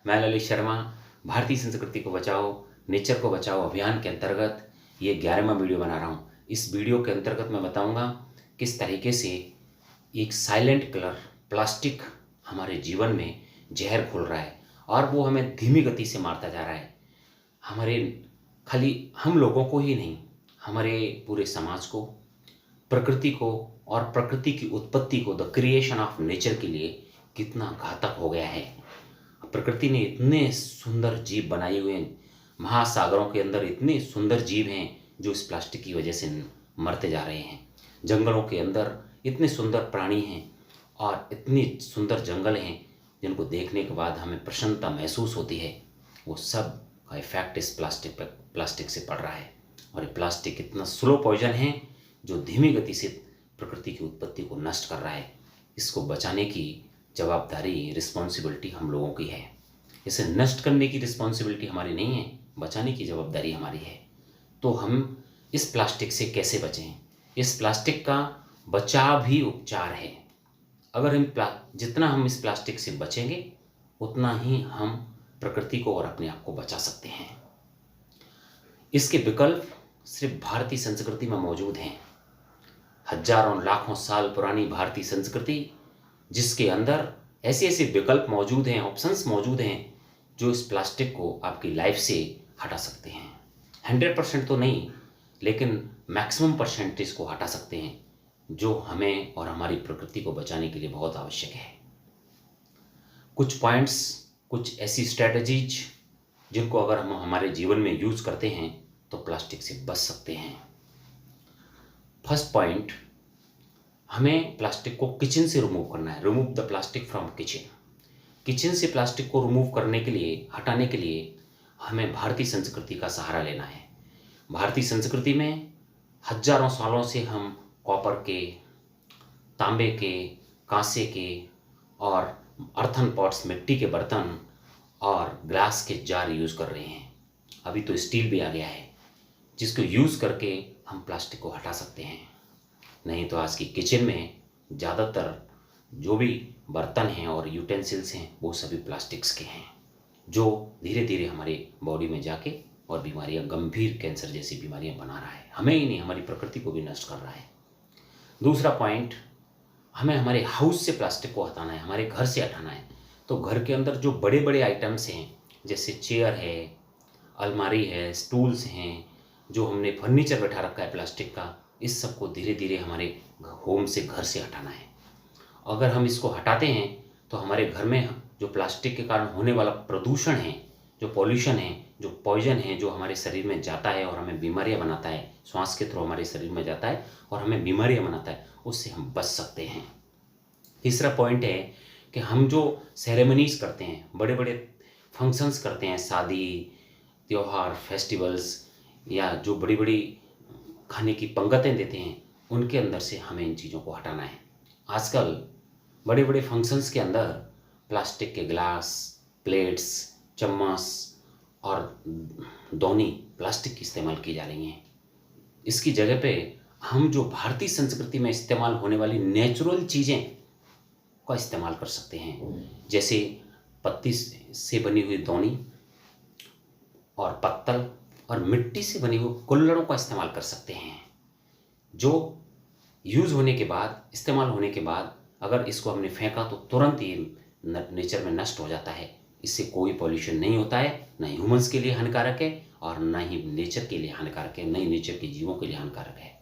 मैं ललित शर्मा भारतीय संस्कृति को बचाओ, नेचर को बचाओ अभियान के अंतर्गत ये 11वां वीडियो बना रहा हूँ। इस वीडियो के अंतर्गत मैं बताऊँगा किस तरीके से एक साइलेंट किलर प्लास्टिक हमारे जीवन में जहर घोल रहा है और वो हमें धीमी गति से मारता जा रहा है। हमारे खाली हम लोगों को ही नहीं, हमारे पूरे समाज को, प्रकृति को और प्रकृति की उत्पत्ति को, द क्रिएशन ऑफ नेचर के लिए कितना घातक हो गया है। प्रकृति ने इतने सुंदर जीव बनाए हुए हैं, महासागरों के अंदर इतने सुंदर जीव हैं जो इस प्लास्टिक की वजह से मरते जा रहे हैं। जंगलों के अंदर इतने सुंदर प्राणी हैं और इतनी सुंदर जंगल हैं जिनको देखने के बाद हमें प्रसन्नता महसूस होती है। वो सब का इफेक्ट इस प्लास्टिक से पड़ रहा है। और ये प्लास्टिक इतना स्लो पॉइजन है जो धीमी गति से प्रकृति की उत्पत्ति को नष्ट कर रहा है। इसको बचाने की जवाबदारी, रिस्पॉन्सिबिलिटी हम लोगों की है। इसे नष्ट करने की रिस्पॉन्सिबिलिटी हमारी नहीं है, बचाने की जवाबदारी हमारी है। तो हम इस प्लास्टिक से कैसे बचें? इस प्लास्टिक का बचाव भी उपचार है। अगर जितना हम इस प्लास्टिक से बचेंगे उतना ही हम प्रकृति को और अपने आप को बचा सकते हैं। इसके विकल्प सिर्फ भारतीय संस्कृति में मौजूद हैं। हजारों लाखों साल पुरानी भारतीय संस्कृति जिसके अंदर ऐसे ऐसे विकल्प मौजूद हैं, ऑप्शंस मौजूद हैं जो इस प्लास्टिक को आपकी लाइफ से हटा सकते हैं। 100% तो नहीं, लेकिन मैक्सिमम परसेंटेज को हटा सकते हैं, जो हमें और हमारी प्रकृति को बचाने के लिए बहुत आवश्यक है। कुछ पॉइंट्स, कुछ ऐसी स्ट्रेटजीज जिनको अगर हम हमारे जीवन में यूज करते हैं तो प्लास्टिक से बच सकते हैं। फर्स्ट पॉइंट, हमें प्लास्टिक को किचन से रिमूव करना है। Remove the plastic from kitchen. Kitchen से प्लास्टिक को रिमूव करने के लिए, हटाने के लिए हमें भारतीय संस्कृति का सहारा लेना है। भारतीय संस्कृति में हजारों सालों से हम कॉपर के, तांबे के, कांसे के और अर्थन पॉट्स, मिट्टी के बर्तन और ग्लास के जार यूज़ कर रहे हैं। अभी तो स्टील भी आ गया है जिसको यूज़ करके हम प्लास्टिक को हटा सकते हैं। नहीं तो आज की किचन में ज़्यादातर जो भी बर्तन हैं और यूटेंसिल्स हैं वो सभी प्लास्टिक्स के हैं, जो धीरे धीरे हमारे बॉडी में जाके और बीमारियां, गंभीर कैंसर जैसी बीमारियां बना रहा है। हमें ही नहीं, हमारी प्रकृति को भी नष्ट कर रहा है। दूसरा पॉइंट, हमें हमारे हाउस से प्लास्टिक को हटाना है, हमारे घर से हटाना है। तो घर के अंदर जो बड़े बड़े आइटम्स हैं, जैसे चेयर है, अलमारी है, स्टूल्स हैं, जो हमने फर्नीचर बैठा रखा है प्लास्टिक का, इस सब को धीरे धीरे हमारे होम से, घर से हटाना है। अगर हम इसको हटाते हैं तो हमारे घर में जो प्लास्टिक के कारण होने वाला प्रदूषण है, जो पॉल्यूशन है, जो पॉइजन है, जो हमारे शरीर में जाता है और हमें बीमारियां बनाता है, श्वास के थ्रू हमारे शरीर में जाता है और हमें बीमारियां बनाता है, उससे हम बच सकते हैं। तीसरा पॉइंट है कि हम जो सेरेमनीज करते हैं, बड़े बड़े फंक्शंस करते हैं, शादी, त्योहार, फेस्टिवल्स, या जो बड़ी बड़ी खाने की पंगतें देते हैं, उनके अंदर से हमें इन चीज़ों को हटाना है। आजकल बड़े बड़े फंक्शंस के अंदर प्लास्टिक के ग्लास, प्लेट्स, चम्मच और दोनी प्लास्टिक की इस्तेमाल की जा रही हैं। इसकी जगह पे हम जो भारतीय संस्कृति में इस्तेमाल होने वाली नेचुरल चीज़ें का इस्तेमाल कर सकते हैं, जैसे पत्ती से बनी हुई दोनी और पत्तल और मिट्टी से बनी हुई कुल्हड़ों का इस्तेमाल कर सकते हैं, जो यूज़ होने के बाद, इस्तेमाल होने के बाद अगर इसको हमने फेंका तो तुरंत ही नेचर में नष्ट हो जाता है। इससे कोई पॉल्यूशन नहीं होता है, न ह्यूमंस के लिए हानिकारक है और न ही नेचर के लिए हानिकारक है, न ही नेचर के जीवों के लिए हानिकारक है।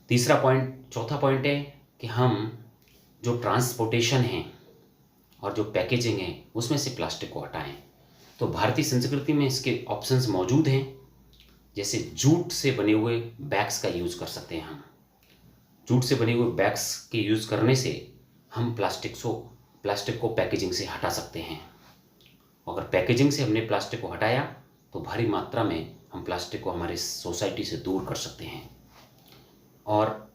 तीसरा पॉइंट, चौथा पॉइंट है कि हम जो ट्रांसपोर्टेशन है और जो पैकेजिंग है उसमें से प्लास्टिक को हटाएं। तो भारतीय संस्कृति में इसके ऑप्शंस मौजूद हैं, जैसे जूट से बने हुए बैग्स का यूज़ कर सकते हैं हम। जूट से बने हुए बैग्स के यूज़ करने से हम प्लास्टिक को पैकेजिंग से हटा सकते हैं। अगर पैकेजिंग से हमने प्लास्टिक को हटाया तो भारी मात्रा में हम प्लास्टिक को हमारे सोसाइटी से दूर कर सकते हैं। और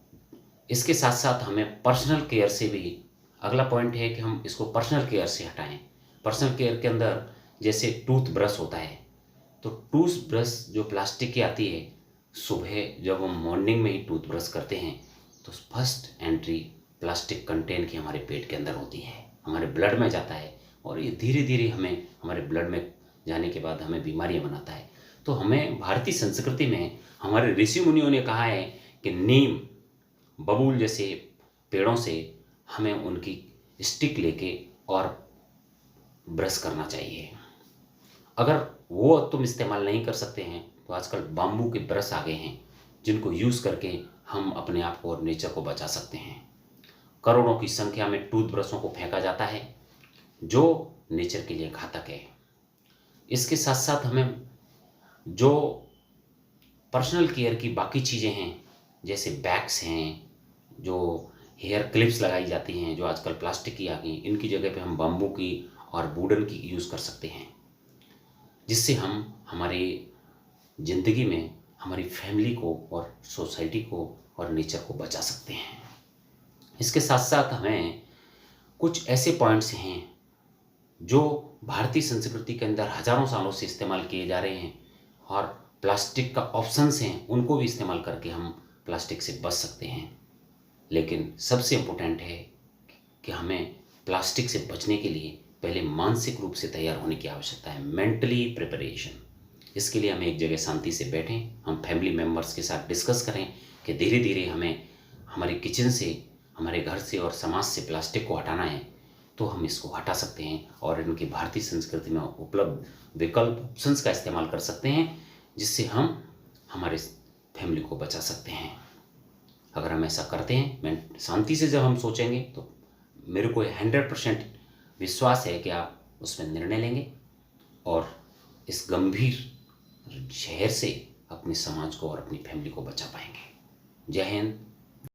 इसके साथ साथ हमें पर्सनल केयर से भी, अगला पॉइंट है कि हम इसको पर्सनल केयर से हटाएं। पर्सनल केयर के अंदर जैसे टूथ ब्रश होता है, तो टूथ ब्रश जो प्लास्टिक की आती है, सुबह जब हम मॉर्निंग में ही टूथ ब्रश करते हैं तो फर्स्ट एंट्री प्लास्टिक कंटेंट की हमारे पेट के अंदर होती है, हमारे ब्लड में जाता है, और ये धीरे धीरे हमें हमारे ब्लड में जाने के बाद हमें बीमारियां बनाता है। तो हमें भारतीय संस्कृति में हमारे ऋषि मुनियों ने कहा है कि नीम, बबूल जैसे पेड़ों से हमें उनकी स्टिक लेके और ब्रश करना चाहिए। अगर वो तुम इस्तेमाल नहीं कर सकते हैं तो आजकल बाम्बू के ब्रश आ गए हैं, जिनको यूज़ करके हम अपने आप को और नेचर को बचा सकते हैं। करोड़ों की संख्या में टूथब्रशों को फेंका जाता है जो नेचर के लिए घातक है। इसके साथ साथ हमें जो पर्सनल केयर की बाकी चीज़ें हैं, जैसे बैग्स हैं, जो हेयर क्लिप्स लगाई जाती हैं जो आजकल प्लास्टिक की आ गई, इनकी जगह पे हम बाम्बू की और वुडन की यूज़ कर सकते हैं, जिससे हम हमारी ज़िंदगी में हमारी फैमिली को और सोसाइटी को और नेचर को बचा सकते हैं। इसके साथ साथ हमें कुछ ऐसे पॉइंट्स हैं जो भारतीय संस्कृति के अंदर हजारों सालों से इस्तेमाल किए जा रहे हैं, और प्लास्टिक का ऑप्शंस हैं उनको भी इस्तेमाल करके हम प्लास्टिक से बच सकते हैं। लेकिन सबसे इम्पोर्टेंट है कि हमें प्लास्टिक से बचने के लिए पहले मानसिक रूप से तैयार होने की आवश्यकता है, मेंटली प्रिपरेशन। इसके लिए हमें एक जगह शांति से बैठें, हम फैमिली मेम्बर्स के साथ डिस्कस करें कि धीरे धीरे हमें हमारे किचन से, हमारे घर से और समाज से प्लास्टिक को हटाना है। तो हम इसको हटा सकते हैं और इनकी भारतीय संस्कृति में उपलब्ध विकल्प ऑप्शंस का इस्तेमाल कर सकते हैं, जिससे हम हमारे फैमिली को बचा सकते हैं। अगर हम ऐसा करते हैं, मैं शांति से जब हम सोचेंगे, तो मेरे को 100% विश्वास है कि आप उसमें निर्णय लेंगे और इस गंभीर शहर से अपने समाज को और अपनी फैमिली को बचा पाएंगे। जय हिंद,